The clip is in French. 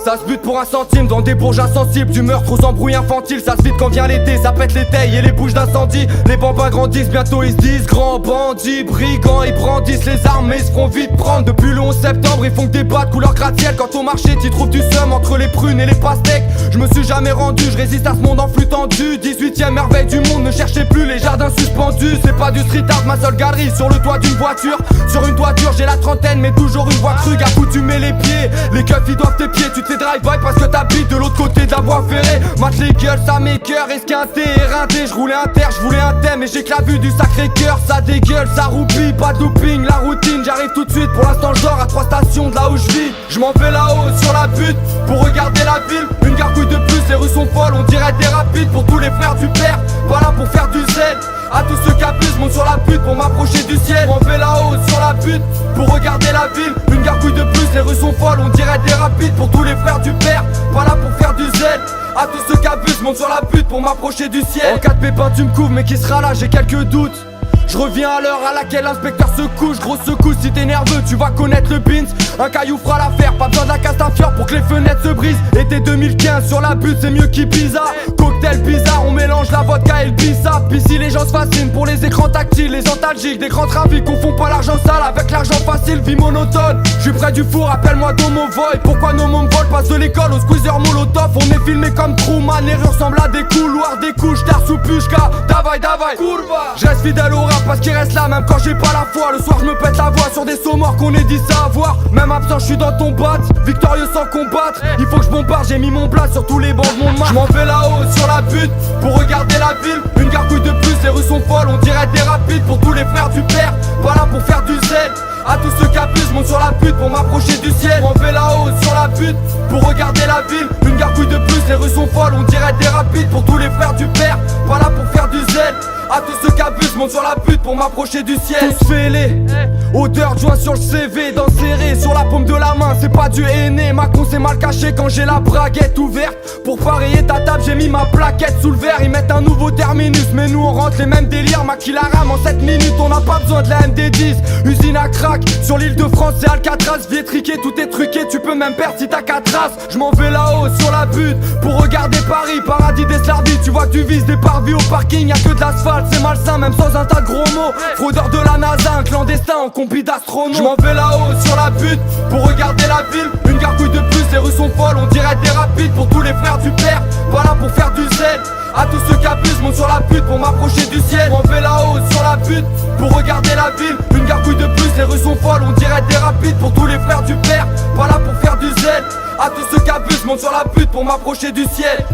Ça se bute pour un centime dans des bourges insensibles. Du meurtre aux embrouilles infantiles. Ça se vide quand vient l'été, ça pète les tailles et les bouches d'incendie. Les bambins grandissent, bientôt ils se disent grands bandits, brigands. Ils brandissent les armes mais ils se feront vite prendre. Depuis le 11 septembre ils font que des bas de couleur gratte-ciel. Quand au marché t'y trouves du seum entre les prunes et les pastèques. Je me suis jamais rendu, je résiste à ce monde en flux tendu. 18ème merveille du monde, ne cherchez plus les jardins suspendus. C'est pas du street art, ma seule galerie sur le toit d'une voiture. Sur une toiture j'ai la trentaine mais toujours une voix crue. Accoutumé les pieds, les keufs ils doivent tes pieds. Tu te fais drive-by parce que t'habites de l'autre côté de la voie ferrée. Mate les gueules, ça m'écoeure, esquinté, éreinté. Je roulais un terre, je voulais un thème et j'ai que la vue du sacré cœur. Ça dégueule, ça roupille, pas de looping, la routine. J'arrive tout de suite, pour l'instant je dors à 3 stations de là où je vis. Je m'en vais là-haut sur la butte pour regarder la ville. Une gargouille de plus, les rues sont folles, on dirait des rapides. Pour tous les frères du père, voilà pour faire du zèle. À tous ceux qui abusent, monte sur la butte pour m'approcher du ciel. Je m'en vais là-haut sur la butte pour regarder la ville. Une gargouille de plus, les rues sont folles, on dirait des rapides. Pour tous les frères du père, voilà pour faire du zèle. À tous ceux qui abusent, monte sur la butte pour m'approcher du ciel. En cas de pépin tu me couvres, mais qui sera là, j'ai quelques doutes. Je reviens à l'heure à laquelle l'inspecteur se couche. Grosse secousse, si t'es nerveux tu vas connaître le beans. Un caillou fera l'affaire, pas besoin de la Castafiore pour que les fenêtres se brisent. Été 2015 sur la butte c'est mieux qu'Ibiza. Cocktail bizarre, on mélange la vodka et le bissap. Ici les gens se fascinent pour les écrans tactiles. Les antalgiques, des grands trafics, confond pas l'argent sale avec l'argent facile. Vie monotone, je suis près du four, appelle-moi Domo Voy. Pourquoi nos mômes volent, passe de l'école au squeezer molotov. On est filmé comme Truman, les rues ressemblent à des couloirs. Des couches d'air sous pushka, davai davai kurva. Je reste fidèle au rap parce qu'il reste là même quand j'ai pas la foi. Le soir je me pète la voix sur des sauts morts qu'on est dit savoir. Même absent je suis dans ton bat, victorieux sans combattre. Il faut que je bombarde, j'ai mis mon plat sur tous les bancs de mon marque. Je m'en vais là-haut sur la butte pour regarder la ville. Une gargouille de plus, les rues sont folles, on dirait des rapides. Pour tous les frères du père, voilà pour faire du zèle. À tous ceux qui abusent, monte sur la butte pour m'approcher du ciel. Je m'en vais là-haut sur la butte pour regarder la ville. Une gargouille de plus, les rues sont folles, on dirait des rapides. Pour tous les frères du père, voilà pour faire du zèle. À tous ceux qui abusent, monte sur la butte pour m'approcher du ciel. Tous fêlés, odeur de joint sur le CV, dents serrées sur la paume de la main, c'est pas du aîné. Ma con c'est mal caché quand j'ai la braguette ouverte. Pour parier ta table, j'ai mis ma plaquette sous le verre. Ils mettent un nouveau terminus, mais nous on rentre les mêmes délires. Maquille la rame en 7 minutes, on n'a pas besoin de la MD10. Usine à crack, sur l'île de France c'est Alcatraz. Vietriqué, tout est truqué, tu peux même perdre si t'as 4 traces. Je m'en vais là-haut sur la butte pour regarder Paris, paradis des slardis. Tu vois que tu vises des parvis au parking, y'a que de l'asphalte. C'est malsain même sans un tas de gros mots. Fraudeur de la NASA, un clandestin en combi d'astronautes. Je m'en vais là-haut sur la butte pour regarder la ville. Une gargouille de plus, les rues sont folles, on dirait des rapides. Pour tous les frères du père, voilà pour faire du zèle. À tous ceux qui abusent, monte sur la butte pour m'approcher du ciel. Je m'en vais là-haut sur la butte pour regarder la ville. Une gargouille de plus, les rues sont folles, on dirait des rapides. Pour tous les frères du père, voilà pour faire du zèle. À tous ceux qui abusent, monte sur la butte pour m'approcher du ciel.